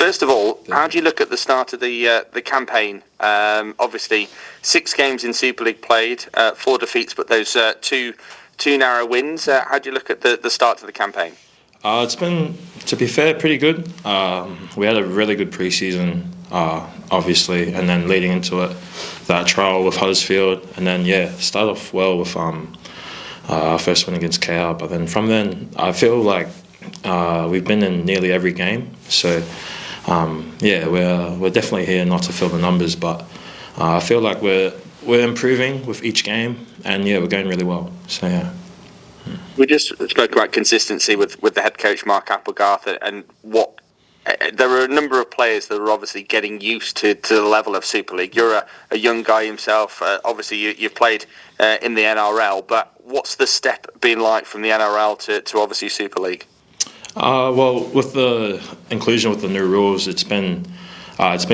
First of all, how do you look at the start of the campaign? Obviously, 6 games in Super League played, 4 defeats, but those two narrow wins. How do you look at the start of the campaign? It's been, to be fair, pretty good. We had a really good pre-season, obviously, and then leading into it, that trial with Huddersfield, and then start off well with our first win against KR. But then from then, I feel like we've been in nearly every game. So we're definitely here not to fill the numbers, but I feel like we're improving with each game, and we're going really well. So yeah. We just spoke about consistency with the head coach Mark Applegarth, and what there are a number of players that are obviously getting used to the level of Super League. You're a young guy himself. Obviously, you've played in the NRL, but what's the step been like from the NRL to obviously Super League? Well, with the inclusion with the new rules, it's been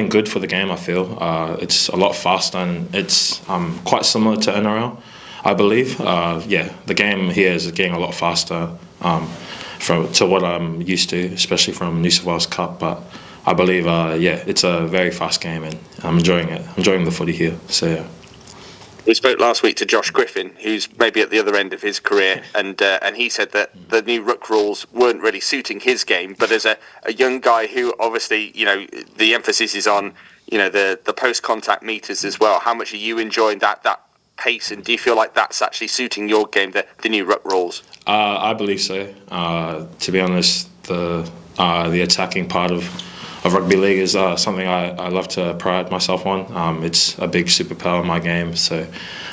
good for the game. I feel it's a lot faster, and it's quite similar to NRL. I believe, the game here is getting a lot faster to what I'm used to, especially from New South Wales Cup. But I believe, it's a very fast game, and I'm enjoying it. I'm enjoying the footy here. So yeah. We spoke last week to Josh Griffin, who's maybe at the other end of his career, and he said that the new ruck rules weren't really suiting his game. But as a young guy who obviously, the emphasis is on, the post-contact meters as well. How much are you enjoying that pace, and do you feel like that's actually suiting your game, the new ruck rules? I believe so. To be honest, the attacking part of rugby league is something I love to pride myself on. It's a big superpower in my game. So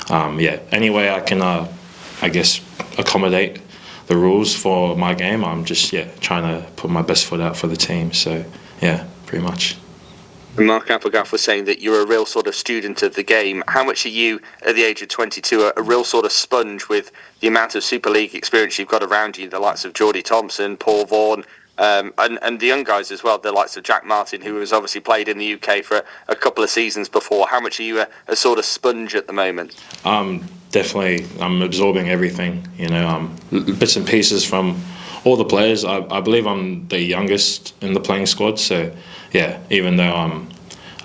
any way I can, I guess, accommodate the rules for my game, I'm just trying to put my best foot out for the team. So pretty much. Mark Applegarth was saying that you're a real sort of student of the game. How much are you, at the age of 22, a real sort of sponge with the amount of Super League experience you've got around you, the likes of Geordie Thompson, Paul Vaughan, and the young guys as well, the likes of Jack Martin, who has obviously played in the UK for a couple of seasons before. How much are you a sort of sponge at the moment? Definitely, I'm absorbing everything, bits and pieces from all the players. I believe I'm the youngest in the playing squad, so even though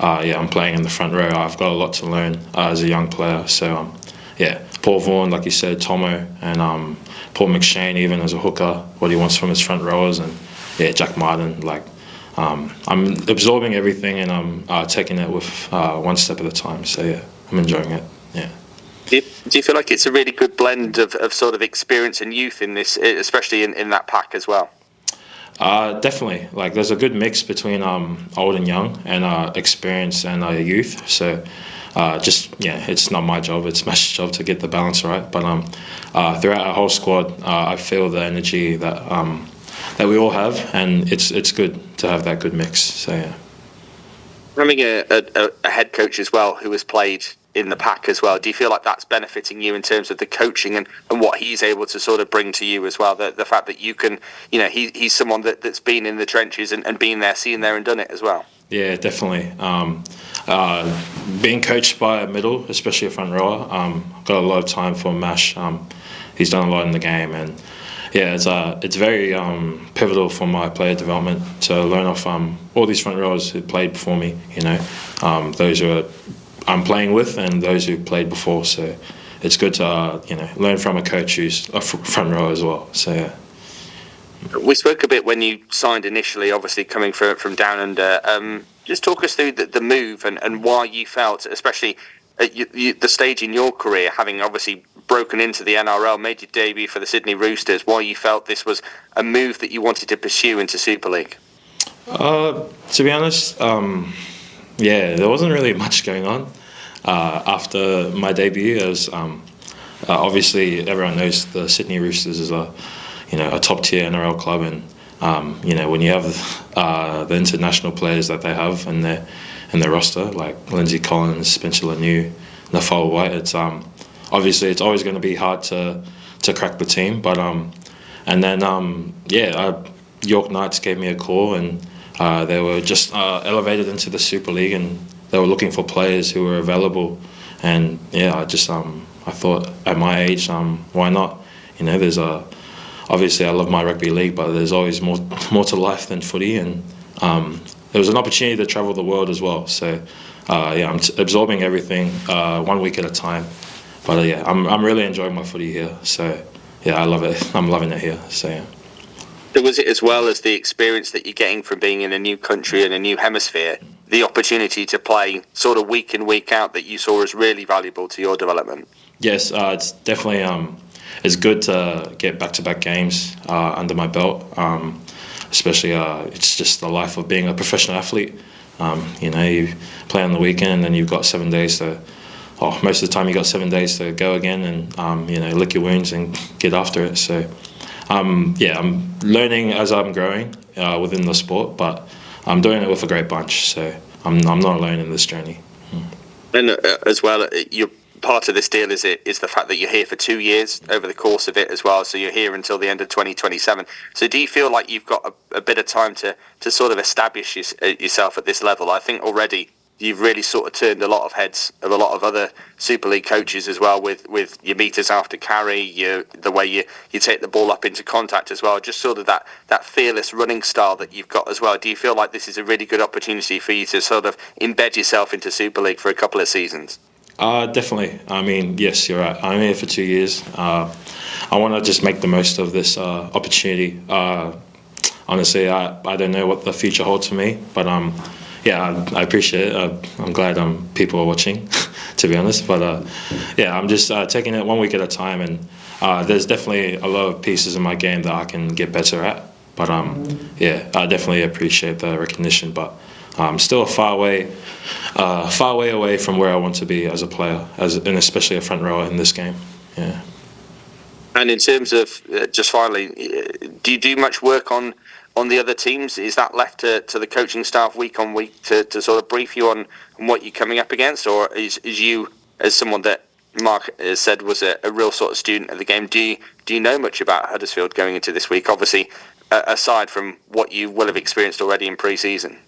I'm playing in the front row, I've got a lot to learn as a young player. So Paul Vaughan, like you said, Tomo, and Paul McShane, even as a hooker, what he wants from his front rowers, and Jack Martin. I'm absorbing everything, and I'm taking it with one step at a time. So I'm enjoying it. Yeah. Do you feel like it's a really good blend of sort of experience and youth in this, especially in that pack as well? Definitely. There's a good mix between old and young, and experience and youth. So it's not my job, it's Mash's job to get the balance right. But throughout our whole squad, I feel the energy that we all have, and it's good to have that good mix. So having a head coach as well who has played in the pack as well, do you feel like that's benefiting you in terms of the coaching and what he's able to sort of bring to you as well? The fact that you can, he's someone that's been in the trenches and been there, seen there and done it as well. Yeah, definitely. Being coached by a middle, especially a front rower, I've got a lot of time for Mash. He's done a lot in the game, and it's very pivotal for my player development to learn off all these front rowers who played before me. Those who I'm playing with, and those who played before. So it's good to learn from a coach who's a front row as well. So we spoke a bit when you signed initially, obviously coming from down under. Just talk us through the move and why you felt, especially at the stage in your career, having obviously broken into the NRL, made your debut for the Sydney Roosters, why you felt this was a move that you wanted to pursue into Super League. To be honest, there wasn't really much going on after my debut. As obviously everyone knows, the Sydney Roosters is a top tier NRL club, and when you have the international players that they have in their roster, like Lindsay Collins, Spencer Laniu, Nafal White, it's obviously it's always going to be hard to crack the team. But York Knights gave me a call, and they were just elevated into the Super League, and they were looking for players who were available. And I thought at my age, why not? There's obviously I love my rugby league, but there's always more to life than footy, and it was an opportunity to travel the world as well. So I'm absorbing everything 1 week at a time. But I'm really enjoying my footy here. So I love it. I'm loving it here. So yeah. So was it as well as the experience that you're getting from being in a new country and a new hemisphere, the opportunity to play sort of week in, week out that you saw as really valuable to your development? Yes, it's definitely it's good to get back-to-back games under my belt. Especially it's just the life of being a professional athlete. You play on the weekend and then you've got 7 days to. Most of the time you got 7 days to go again and lick your wounds and get after it. So. I'm learning as I'm growing within the sport, but I'm doing it with a great bunch, so I'm not alone in this journey. And as well, you're part of this deal is the fact that you're here for 2 years over the course of it as well, so you're here until the end of 2027. So do you feel like you've got a bit of time to sort of establish yourself at this level? I think already you've really sort of turned a lot of heads of a lot of other Super League coaches as well with your meters after carry, the way you take the ball up into contact as well, just sort of that fearless running style that you've got as well. Do you feel like this is a really good opportunity for you to sort of embed yourself into Super League for a couple of seasons? Definitely. I mean, yes, you're right. I'm here for 2 years. I want to just make the most of this opportunity. Honestly, I don't know what the future holds for me, but I appreciate it. I'm glad people are watching, to be honest. But I'm just taking it 1 week at a time, and there's definitely a lot of pieces in my game that I can get better at. But I definitely appreciate the recognition. But I'm still far way away from where I want to be as a player, and especially a front rower in this game. Yeah. And in terms of just finally, do you do much work on the other teams? Is that left to the coaching staff week on week to sort of brief you on what you're coming up against, or is you, as someone that Mark has said was a real sort of student of the game, do you know much about Huddersfield going into this week? Obviously, aside from what you will have experienced already in pre-season.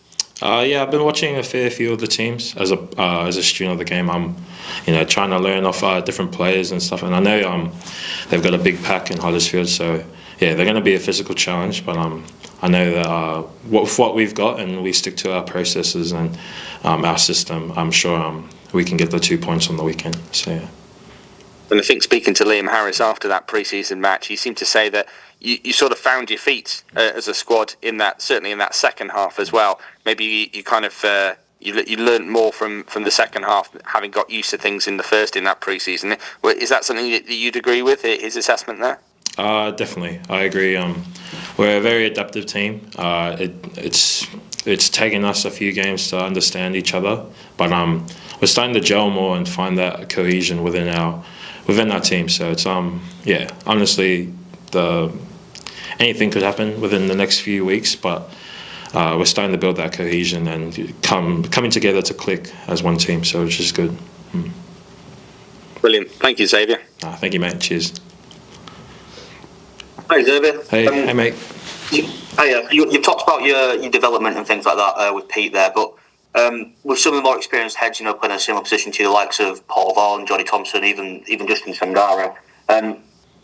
I've been watching a fair few of the teams as a student of the game. I'm, trying to learn off different players and stuff. And I know they've got a big pack in Huddersfield, so they're going to be a physical challenge. But I know that with what we've got, and we stick to our processes and our system, I'm sure we can get the 2 points on the weekend. So yeah. And I think speaking to Liam Harris after that pre-season match, he seemed to say that you sort of found your feet as a squad certainly in that second half as well. Maybe you kind of you learned more from the second half, having got used to things in that pre-season. Is that something that you'd agree with, his assessment there? Definitely, I agree. We're a very adaptive team. It's taken us a few games to understand each other, but we're starting to gel more and find that cohesion within our team. So it's honestly, anything could happen within the next few weeks, but we're starting to build that cohesion and coming together to click as one team. So which is good. Brilliant. Thank you, Xavier. Thank you, mate. Cheers. Hi, Xavier. Hey, mate. You've talked about your development and things like that with Pete there, but with some of the more experienced heads, playing in a similar position to the likes of Paul Vaughan, Johnny Thompson, even Justin Sangara,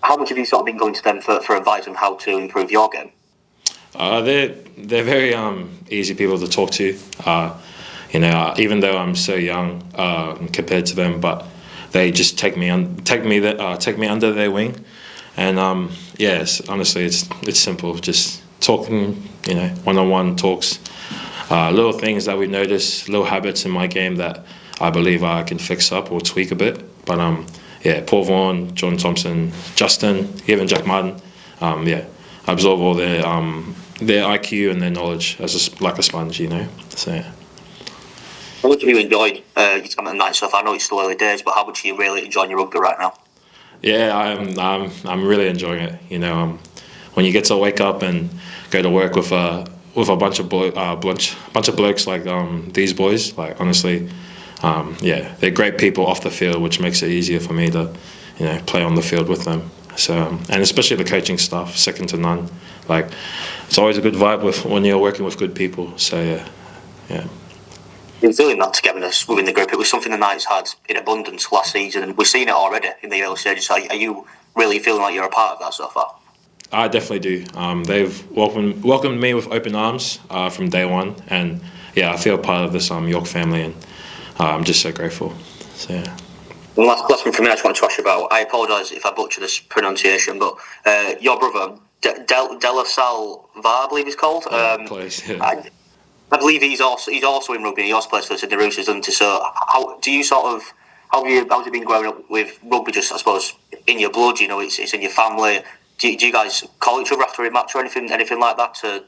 how much have you sort of been going to them for advice on how to improve your game? They're very easy people to talk to. Even though I'm so young compared to them, but they just take me under their wing. And yes, honestly, it's simple. Just talking, one-on-one talks, little things that we notice, little habits in my game that I believe I can fix up or tweak a bit. But Paul Vaughan, John Thompson, Justin, even Jack Martin, I absorb all their IQ and their knowledge like a sponge, So yeah. How much have you enjoyed your time at the night stuff? I know it's still early days, but how much are you really enjoying your rugby right now? Yeah, I'm really enjoying it. When you get to wake up and go to work with a bunch of blokes like these boys, like honestly, they're great people off the field, which makes it easier for me to play on the field with them. So and especially the coaching staff, second to none. Like it's always a good vibe when you're working with good people. So yeah. You're feeling that togetherness within the group. It was something the Knights had in abundance last season, and we've seen it already in the early stages. So are you really feeling like you're a part of that so far? I definitely do. They've welcomed me with open arms from day one, and yeah, I feel part of this York family, and I'm just so grateful. So yeah. One last one from me I just want to ask you about. I apologise if I butcher this pronunciation, but your brother, Xavier Va'a, I believe he's called. Close, yeah. I believe he's also in rugby. He also plays for the Sydney Roosters, doesn't he? So how do you how's it been growing up with rugby? Just I suppose in your blood, you know, it's in your family. Do you guys call each other after a match or anything like that to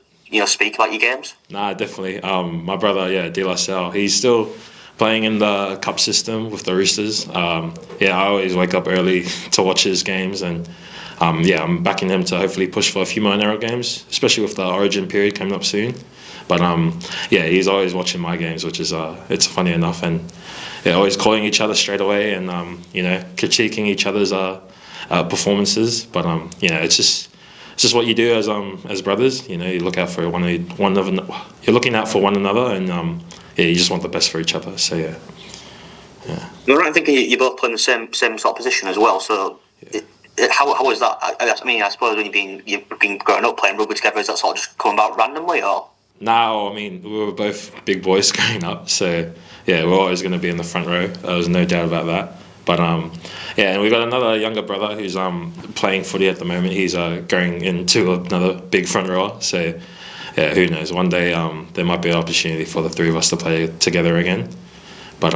speak about your games? Nah, definitely. My brother, yeah, De La Salle, he's still playing in the cup system with the Roosters. Yeah, I always wake up early to watch his games, and yeah, I'm backing him to hopefully push for a few more NRL games, especially with the Origin period coming up soon. But yeah, he's always watching my games, which is it's funny enough, and yeah, always calling each other straight away, and critiquing each other's performances. But it's just what you do as brothers. You look out for you're looking out for one another, and yeah, you just want the best for each other. So yeah. You're right in thinking you're both playing the same sort of position as well. So how was that? I mean, I suppose when you've been growing up playing rugby together, is that sort of just come about randomly, or? No, I mean, we were both big boys growing up, so yeah, we're always going to be in the front row. There's no doubt about that. But yeah, and we've got another younger brother who's playing footy at the moment. He's going into another big front rower. So yeah, who knows? One day there might be an opportunity for the three of us to play together again. But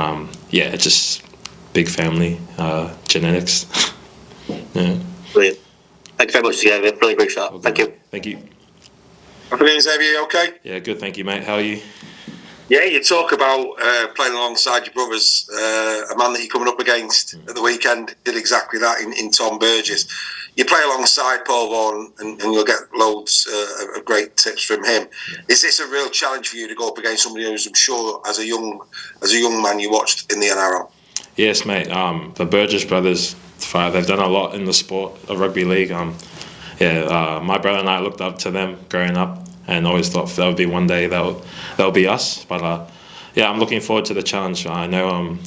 yeah, it's just big family genetics. Yeah. Brilliant. Thank you very much, Xavier. Really appreciate that. Okay. Thank you. Thank you. Afternoon, Xavier. You okay? Yeah, good. Thank you, mate. How are you? Yeah, you talk about playing alongside your brothers. A man that you're coming up against at the weekend did exactly that in Tom Burgess. You play alongside Paul Vaughan, and you'll get loads of great tips from him. Is this a real challenge for you to go up against somebody who's, I'm sure, as a young man you watched in the NRL? Yes, mate. The Burgess brothers, they've done a lot in the sport of rugby league. Yeah, my brother and I looked up to them growing up, and always thought that would be one day that'll be us. But yeah, I'm looking forward to the challenge. I know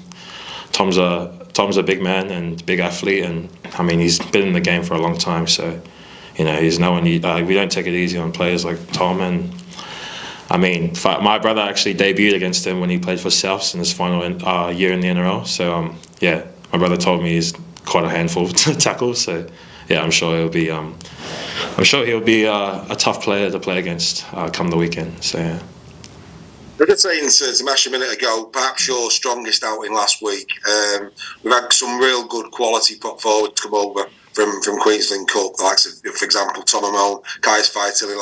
Tom's a big man and big athlete, and I mean he's been in the game for a long time. So he's no one. We don't take it easy on players like Tom. And I mean, my brother actually debuted against him when he played for Souths in his final year in the NRL. So yeah, my brother told me he's quite a handful to tackle. So yeah, I'm sure he'll be a tough player to play against come the weekend. So yeah. I did say to Mash a minute ago, perhaps your strongest outing last week. We've had some real good quality prop forwards come over from Queensland Cup, the likes of, for example, Tom Amone, Kais Faitili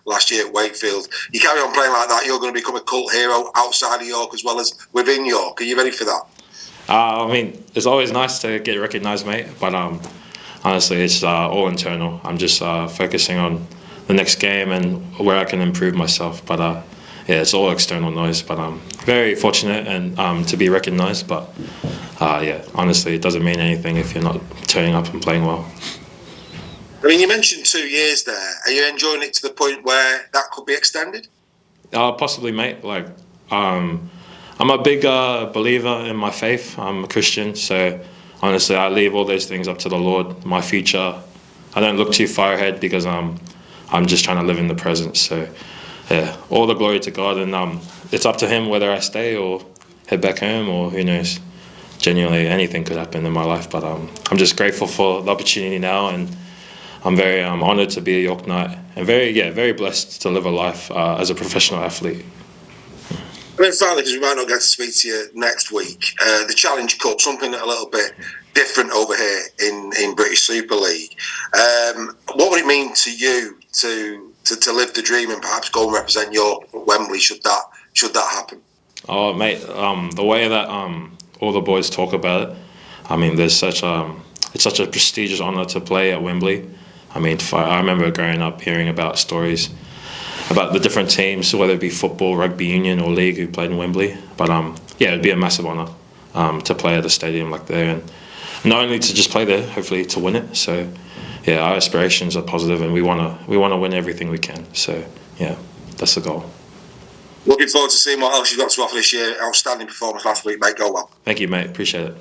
last year at Wakefield. You carry on playing like that, you're going to become a cult hero outside of York as well as within York. Are you ready for that? I mean, it's always nice to get recognised, mate, but honestly, it's all internal. I'm just focusing on the next game and where I can improve myself. But yeah, it's all external noise. But I'm very fortunate and to be recognised. But yeah, honestly, it doesn't mean anything if you're not turning up and playing well. I mean, you mentioned 2 years there. Are you enjoying it to the point where that could be extended? Possibly, mate. Like, I'm a big believer in my faith. I'm a Christian, so honestly, I leave all those things up to the Lord. My future, I don't look too far ahead because I'm just trying to live in the present. So yeah, all the glory to God, and it's up to Him whether I stay or head back home, or who knows. Genuinely, anything could happen in my life, but I'm just grateful for the opportunity now, and I'm very honoured to be a York Knight, and very blessed to live a life as a professional athlete. And then finally, because we might not get to speak to you next week, the Challenge Cup, something a little bit different over here in British Super League. What would it mean to you to live the dream and perhaps go and represent York at Wembley should that happen? Oh, mate, the way that all the boys talk about it, I mean, it's such a prestigious honour to play at Wembley. I mean, I remember growing up hearing about stories about the different teams, whether it be football, rugby union or league, who played in Wembley. But yeah, it'd be a massive honour to play at a stadium like there, and not only to just play there, hopefully to win it. So yeah, our aspirations are positive, and we want to win everything we can. So yeah, that's the goal. Looking forward to seeing what else you've got to offer this year. Outstanding performance last week, mate. Go well. Thank you, mate. Appreciate it.